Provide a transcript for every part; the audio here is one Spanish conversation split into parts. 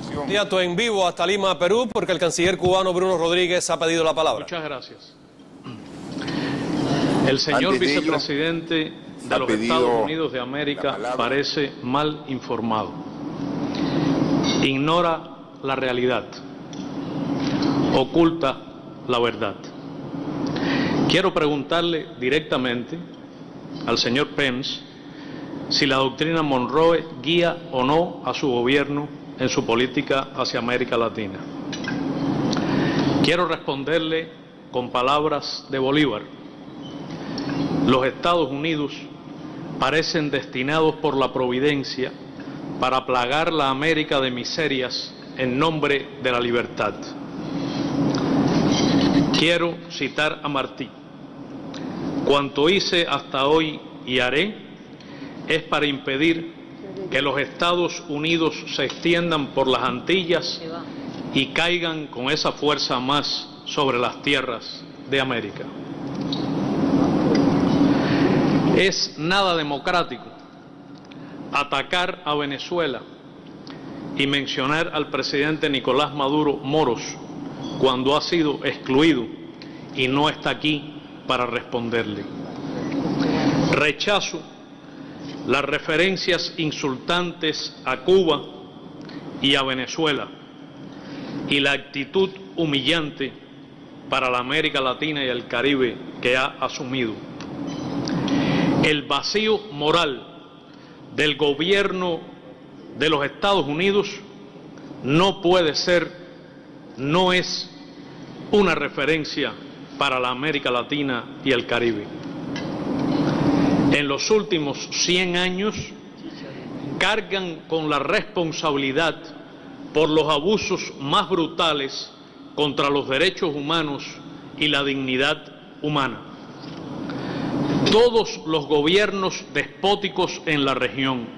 administración. Inmediato en vivo hasta Lima, Perú, porque el canciller cubano Bruno Rodríguez ha pedido la palabra. Muchas gracias. El señor vicepresidente de los Estados Unidos de América parece mal informado. Ignora la realidad. Oculta la verdad. Quiero preguntarle directamente al señor Pence si la doctrina Monroe guía o no a su gobierno en su política hacia América Latina. Quiero responderle con palabras de Bolívar. Los Estados Unidos parecen destinados por la providencia para plagar la América de miserias en nombre de la libertad. Quiero citar a Martí. Cuanto hice hasta hoy y haré es para impedir que los Estados Unidos se extiendan por las Antillas y caigan con esa fuerza más sobre las tierras de América. Es nada democrático atacar a Venezuela y mencionar al presidente Nicolás Maduro Moros cuando ha sido excluido y no está aquí para responderle. Rechazo las referencias insultantes a Cuba y a Venezuela y la actitud humillante para la América Latina y el Caribe que ha asumido. El vacío moral del gobierno de los Estados Unidos no puede ser, no es una referencia para la América Latina y el Caribe. En los últimos 100 años cargan con la responsabilidad por los abusos más brutales contra los derechos humanos y la dignidad humana. Todos los gobiernos despóticos en la región,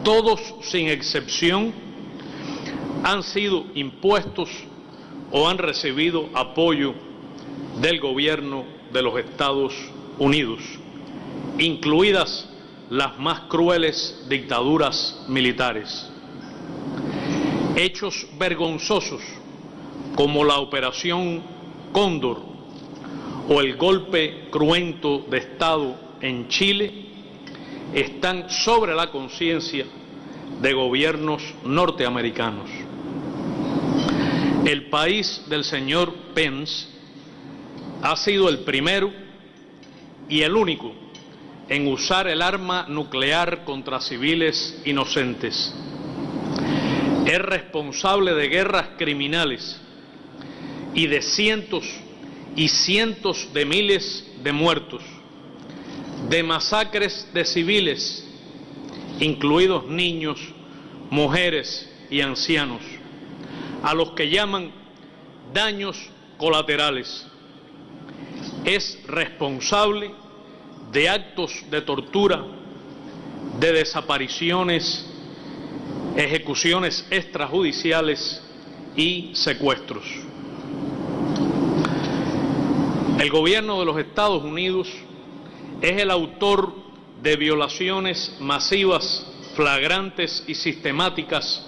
todos sin excepción, han sido impuestos o han recibido apoyo del gobierno de los Estados Unidos, incluidas las más crueles dictaduras militares. Hechos vergonzosos como la Operación Cóndor o el golpe cruento de Estado en Chile están sobre la conciencia de gobiernos norteamericanos. El país del señor Pence ha sido el primero y el único en usar el arma nuclear contra civiles inocentes. Es responsable de guerras criminales y de cientos y cientos de miles de muertos, de masacres de civiles, incluidos niños, mujeres y ancianos, a los que llaman daños colaterales. Es responsable de actos de tortura, de desapariciones, ejecuciones extrajudiciales y secuestros. El gobierno de los Estados Unidos es el autor de violaciones masivas, flagrantes y sistemáticas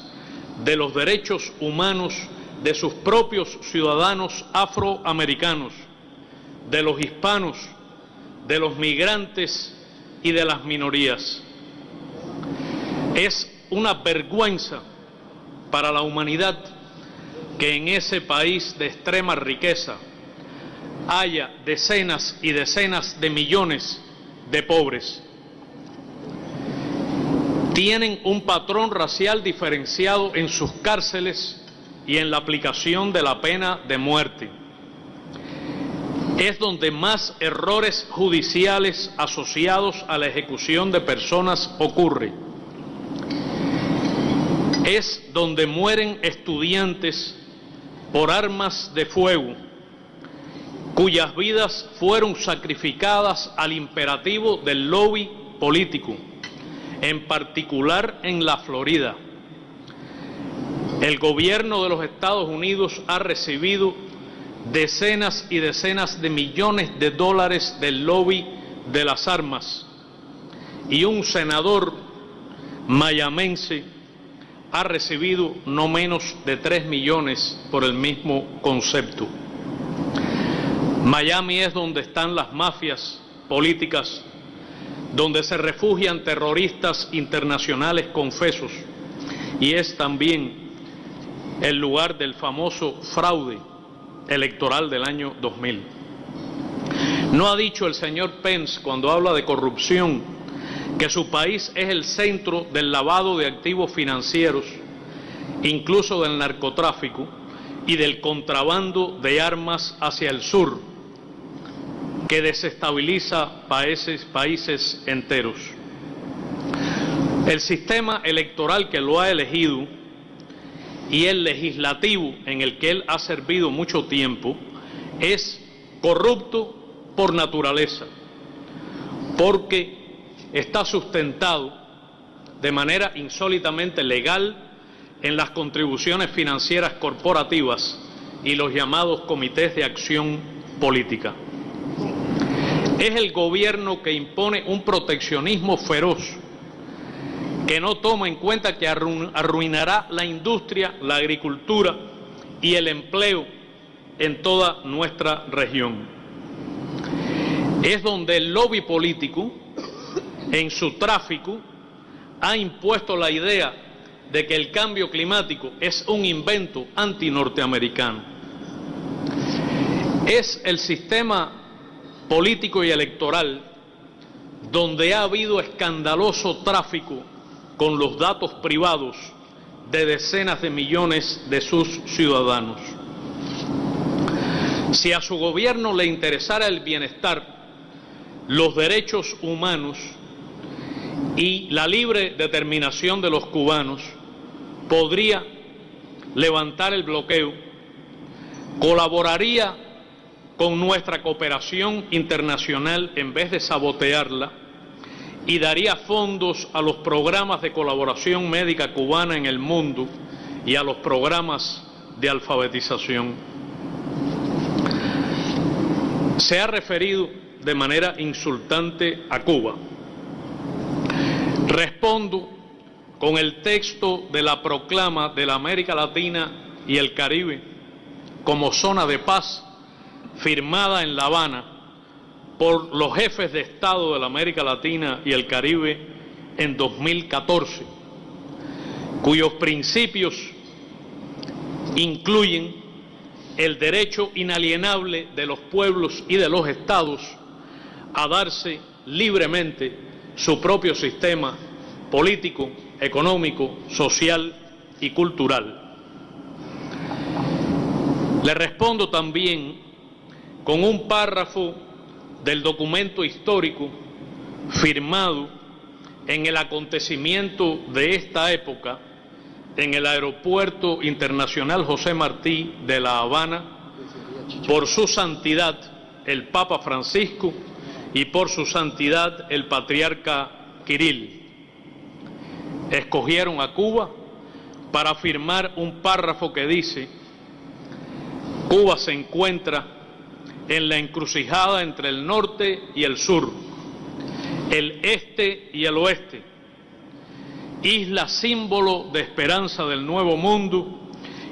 de los derechos humanos de sus propios ciudadanos afroamericanos, de los hispanos, de los migrantes y de las minorías. Es una vergüenza para la humanidad que en ese país de extrema riqueza haya decenas y decenas de millones de pobres. Tienen un patrón racial diferenciado en sus cárceles y en la aplicación de la pena de muerte. Es donde más errores judiciales asociados a la ejecución de personas ocurre. Es donde mueren estudiantes por armas de fuego, cuyas vidas fueron sacrificadas al imperativo del lobby político, en particular en la Florida. El gobierno de los Estados Unidos ha recibido decenas y decenas de millones de dólares del lobby de las armas, y un senador mayamense ha recibido no menos de 3 millones por el mismo concepto. Miami es donde están las mafias políticas, donde se refugian terroristas internacionales confesos, y es también el lugar del famoso fraude electoral del año 2000. ¿No ha dicho el señor Pence, cuando habla de corrupción, que su país es el centro del lavado de activos financieros, incluso del narcotráfico y del contrabando de armas hacia el sur, que desestabiliza países enteros? El sistema electoral que lo ha elegido y el legislativo en el que él ha servido mucho tiempo es corrupto por naturaleza, porque está sustentado de manera insólitamente legal en las contribuciones financieras corporativas y los llamados comités de acción política. Es el gobierno que impone un proteccionismo feroz que no toma en cuenta que arruinará la industria, la agricultura y el empleo en toda nuestra región. Es donde el lobby político, en su tráfico, ha impuesto la idea de que el cambio climático es un invento antinorteamericano. Es el sistema político y electoral donde ha habido escandaloso tráfico con los datos privados de decenas de millones de sus ciudadanos. Si a su gobierno le interesara el bienestar, los derechos humanos y la libre determinación de los cubanos, podría levantar el bloqueo, colaboraría con nuestra cooperación internacional en vez de sabotearla, y daría fondos a los programas de colaboración médica cubana en el mundo y a los programas de alfabetización. Se ha referido de manera insultante a Cuba. Respondo con el texto de la proclama de la América Latina y el Caribe como zona de paz, firmada en La Habana por los jefes de Estado de la América Latina y el Caribe en 2014, cuyos principios incluyen el derecho inalienable de los pueblos y de los estados a darse libremente su propio sistema político, económico, social y cultural. Le respondo también con un párrafo del documento histórico firmado en el acontecimiento de esta época en el Aeropuerto Internacional José Martí de La Habana por su santidad el Papa Francisco y por su santidad el Patriarca Kirill. Escogieron a Cuba para firmar un párrafo que dice: Cuba se encuentra en la encrucijada entre el norte y el sur, el este y el oeste, isla símbolo de esperanza del nuevo mundo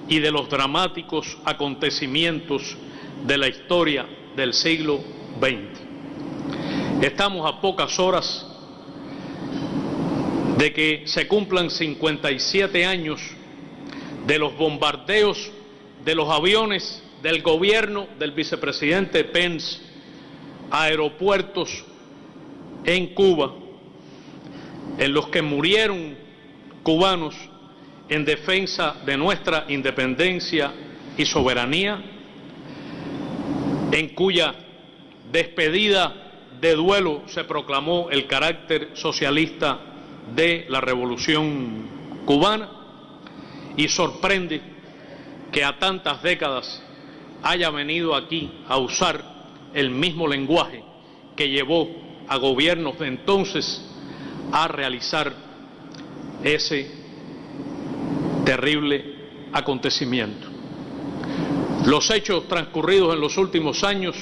y de los dramáticos acontecimientos de la historia del siglo XX. Estamos a pocas horas de que se cumplan 57 años de los bombardeos de los aviones del gobierno del vicepresidente Pence a aeropuertos en Cuba, en los que murieron cubanos en defensa de nuestra independencia y soberanía, en cuya despedida de duelo se proclamó el carácter socialista de la Revolución Cubana, y sorprende que a tantas décadas haya venido aquí a usar el mismo lenguaje que llevó a gobiernos de entonces a realizar ese terrible acontecimiento. Los hechos transcurridos en los últimos años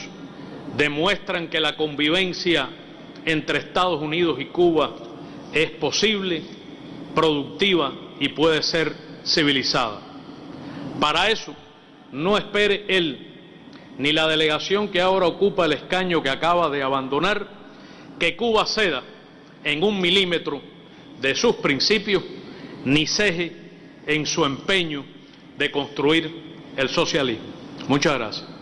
demuestran que la convivencia entre Estados Unidos y Cuba es posible, productiva y puede ser civilizada. Para eso, no espere él ni la delegación que ahora ocupa el escaño que acaba de abandonar que Cuba ceda en 1 milímetro de sus principios, ni ceje en su empeño de construir el socialismo. Muchas gracias.